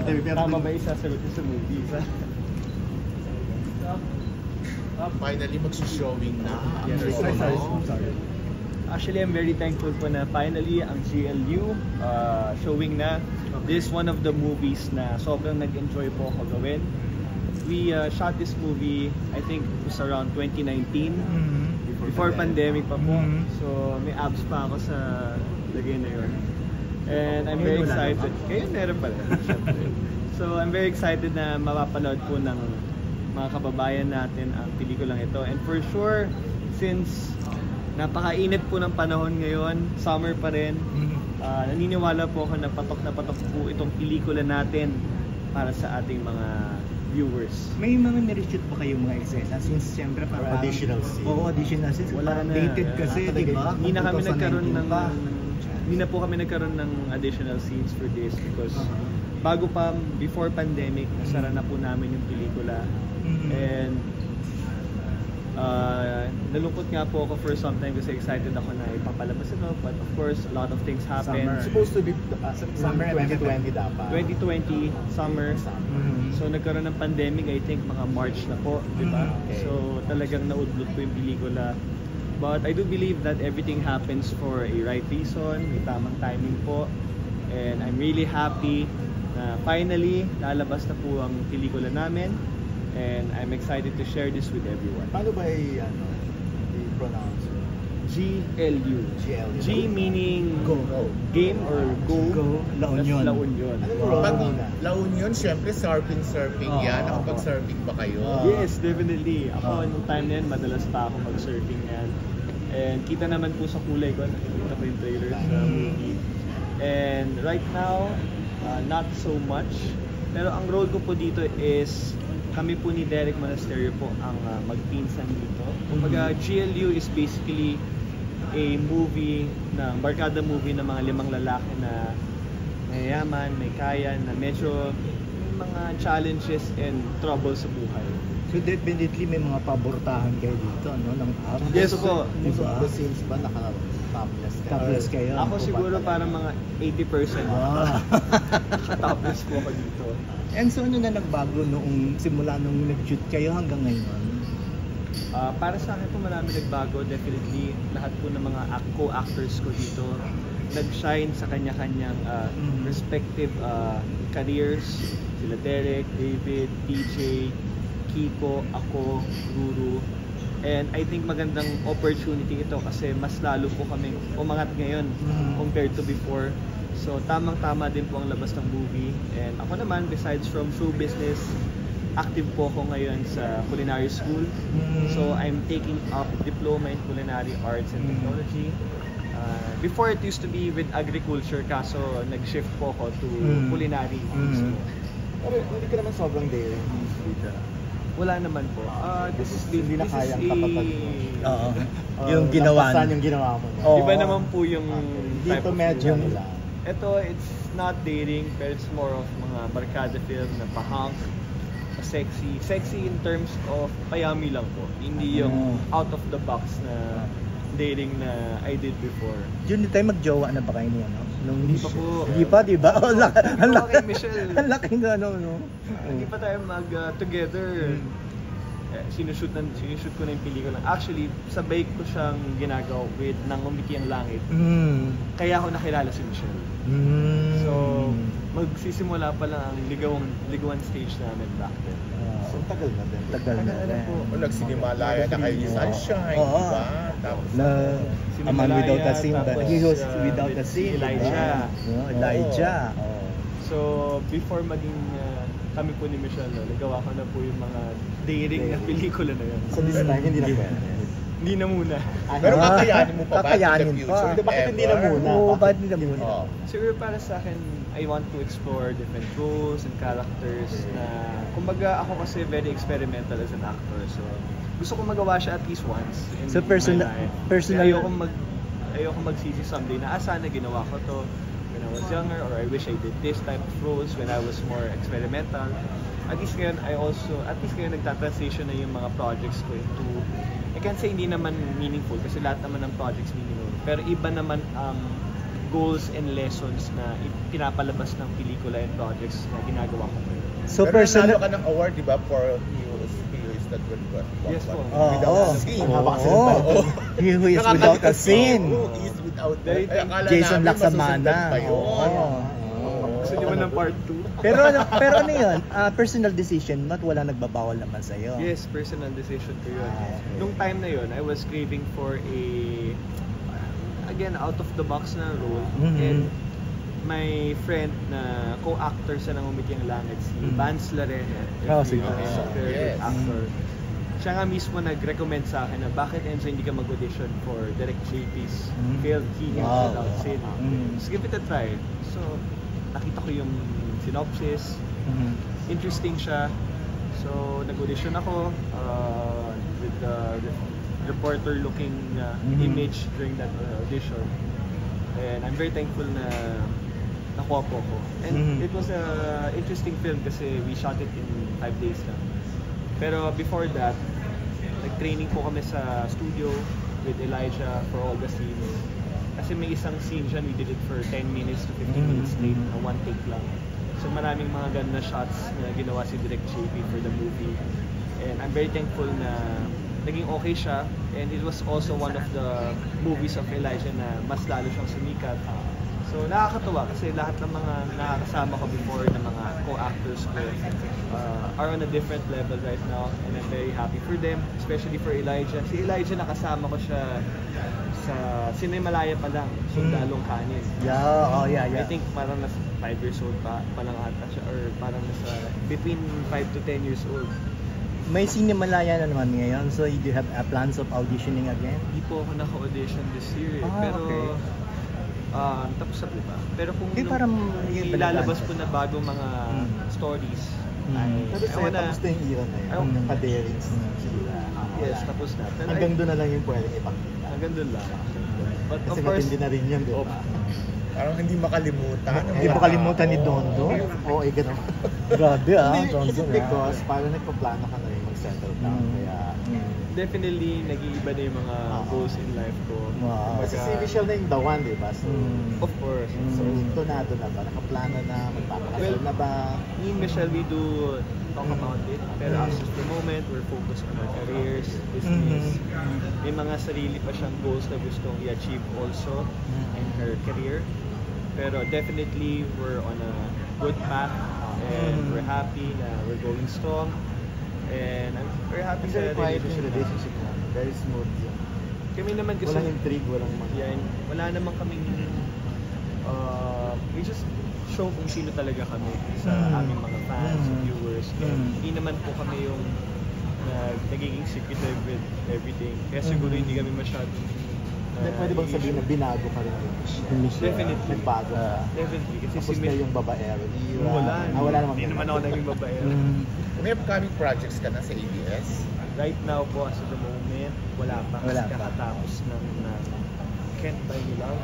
TV. Pero tama ba isasagot sa movies? Finally, magsushowing na. Yes, sorry. Actually, I'm very thankful po na finally ang GLU showing na. This is one of the movies na sobrang nag-enjoy po ako gawin. We shot this movie, I think it was around 2019. Before pandemic pa po. So may abs pa ako sa lagay na yun. And I'm very excited. Kayo meron pala. So I'm very excited na mapapanood po ng mga kababayan natin ang pelikulang ito. And for sure, since napakainit po ng panahon ngayon, summer pa rin, naniniwala po ako na patok po itong pelikula natin para sa ating mga viewers. May mga nireshoot pa kayong mga eksena since siyempre parang additional scenes. Oo, additional scenes. Wala na. Dated kasi, di ba? Hindi na po kami nagkaroon ng additional scenes for this because bago pa, before pandemic, nasara na po namin yung pelikula. And nalungkot nga po ako for some time kasi excited ako na ipapalabas ito, but of course a lot of things happened. Supposed to be summer 2020 dapat. 2020 summer. So nagkaroon ng pandemic, I think mga March na po, di ba? So talagang naudlot po yung pelikula. But I do believe that everything happens for a right reason, may tamang timing po. And I'm really happy na finally lalabas na po ang pelikula namin. And I'm excited to share this with everyone. Paano ba i-pronounce? GLU. GLU. G meaning Go. Game or go. La Union. La Union. Pag La Union, syempre surfing yan. Nakapag-surfing ba kayo? Yes, definitely. Ako nung time na yan, madalas pa ako mag-surfing yan. And kita naman po sa kulay ko, nakikita ko yung trailer sa movie. And right now, not so much. Pero ang role ko po dito is kami po ni Derek Monasterio po ang magpinsan dito. Kumbaga, GLU is basically a movie, barkada movie ng mga limang lalaki na mayayaman, may kaya, na medyo may mga challenges and trouble sa buhay. So definitely may mga pabortahan kayo dito, no? Yes po. Most of the scenes ba naka-topless kayo? Ako siguro parang mga 80%. Topless po ako dito. And so ano na nagbago noong simula nung nag-shoot kayo hanggang ngayon? Para sa akin po marami nagbago. Definitely lahat po ng mga co-actors ko dito nag-shine sa kanya-kanyang respective careers. Sila Derek, David, TJ, Kiko, ako, Ruru. And I think magandang opportunity ito kasi mas lalo po kami umangat ngayon compared to before. So tamang-tama din po ang labas ng movie. And ako naman, besides from show business, active po ako ngayon sa culinary school. So I'm taking up diploma in culinary arts and technology. Before it used to be with agriculture, kaso nag-shift po ako to culinary. Pero hindi ka naman sobrang daring. Wala naman po. This is na kayang kapatid mo. Yung ginawa. Yung ginawa mo. Iba naman po yung type dito of medyo film. nila. Ito, it's not dating, pero it's more of mga barkada film na pahunk, sexy. Sexy in terms of payami lang po. Hindi yung out of the box na dating na I did before. Yun tayo magjowa na ba kayo niya, no? Hindi pa po. Hindi pa, di ba? Ang laki, Michelle. ang laki na, no? Hindi pa tayo mag-together. Sinushoot ko na yung pelikula. Actually, sabay ko siyang ginagawa with Nang Umiti ang Langit. Kaya ako nakilala si Michelle. So, magsisimula pa lang ang ligawan stage namin back then. So, tagal na din. Tagal na rin. Nagsinimalayan na kayo ni Sunshine, di ba? Tapos A Man Without a Sin. He was Without a Sin. Elijah. Elijah. So, before maging kami po ni Michelle, nagawa ko na po yung mga daring na pelikula na yun. So this time, hindi na pwede? Hindi na muna. Pero kakayanin mo pa ba in the future? Bakit hindi na muna? Oo, bakit hindi na muna? Siguro para sa akin, I want to explore different roles and characters na, kumbaga ako kasi very experimental as an actor. So, gusto ko magawa siya at least once in my life. Ayoko magsisi someday na sana ginawa ko to when I was younger, or I wish I did this type of roles when I was more experimental. At least ngayon, nagta-transition na yung mga projects ko into, I can't say hindi naman meaningful kasi lahat naman ng projects meaningful. Pero iba naman ang goals and lessons na pinapalabas ng pelikula and projects na ginagawa ko. So Pero personal... nanalo ka ng award, di ba, for He Who Is Not Without Yes po. Without a Scene. Oo. Oo. He Who Is Without a Scene. Who Is Without a Very Scene. Akala Jason namin Laksamana. masusundan pa yun. Oo. Gusto niyo ba ng part 2? Pero ano yun? Personal decision, wala nagbabawal naman sa'yo. Yes, personal decision ko yun. Okay. Nung time na yun, I was craving for again, out of the box na role. Mhm. And my friend na co-actor sa Nang Umikyang Langit, si Vance Larena. Oh, sige. He's a very good Yes. actor. Siya nga mismo nag-recommend sa akin na bakit Enzo hindi ka mag-audition for Direct JP's film, He Who Is Wow. Without Sin. Just give it a try. So, nakita ko yung synopsis, interesting siya. So, nag-audition ako with the reporter looking image during that audition. And I'm very thankful na nakuha po ko. And it was a interesting film kasi we shot it in 5 days lang. Pero before that, nag-training po kami sa studio with Elijah for all the scenes. Kasi may isang scene dyan, we did it for 10 minutes to 15 minutes straight, na one take lang. So maraming mga ganun na shots na ginawa si Direct JP for the movie. And I'm very thankful na naging okay siya. And it was also one of the movies of Elijah na mas lalo siyang sumikat. So nakakatuwa kasi lahat ng mga nakakasama ko before na mga co-actors ko are on a different level right now. And I'm very happy for them, especially for Elijah. Si Elijah nakasama ko siya sa Cinemalaya pa lang, Sundalong Kanin. Yeah. I think parang nasa 5 years old pa lang ata siya, or parang nasa between 5 to 10 years old. May Cinemalaya na naman ngayon, so you have plans of auditioning again? Hindi po ako naka-audition this year eh. Pero okay. Tapos sa ba? Pero kung parang ilalabas po na bagong mga stories, Pero sa'yo, tapos na yung era na yun. Ayun. Paderings na sila. yes, tapos na. Pero Hanggang doon na lang yung pwede ipakita. hanggang doon lang. But Kasi of course, matindi na rin yun, di ba? Parang hindi makalimutan. Hindi mo kalimutan ni Dondo? Oo, gano'n. Grabe Hindi, Dondo. is it because parang nagpaplano ka na rin mag-settle down, kaya... definitely nag-iiba na yung mga goals in life ko. Wow. Kasi si Michelle na yung the one, di ba? So, Of course. so donado na ba? Nakaplano na? Magpapakasal na ba? Me and Michelle, we do talk about it. Pero as of the moment, we're focused on our careers, business. May mga sarili pa siyang goals na gustong i-achieve also in her career. Pero definitely, we're on a good path. And we're happy na we're going strong. And I'm very happy sa Very quiet yung relationship relationship na. mo. Very smooth yun. Kami naman kasi... Walang intrigue, walang mga... Yan, wala naman kaming we just show kung sino talaga kami sa aming mga fans, viewers. Hindi naman po kami yung nagiging secretive with everything. Kaya siguro hindi kami masyadong Pwede bang sabihin na binago ka rin yung Michelle? Definitely. Nagbago ka. Definitely. Kasi Tapos na yung babaero era. Wala. Wala namang Hindi naman ako naging babae. May upcoming projects ka na sa ABS? Right now po, as of the moment, wala pa. Wala Kasi pa. kakatapos ng Can't Buy Me Love.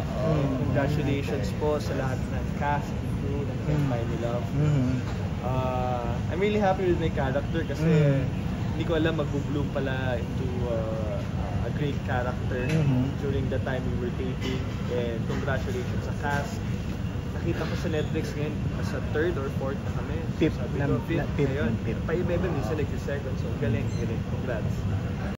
Congratulations po sa lahat ng cast and crew ng Can't Buy Me Love. I'm really happy with my character kasi hindi ko alam mag-bloom pala into a great character during the time we were taping. And congratulations sa cast. Nakita ko sa Netflix ngayon, sa 3rd or 4th na kami. Fifth Sabi na- ko, na- fifth. Ngayon, pa-ibebe minsan nag-second. So galing. Congrats.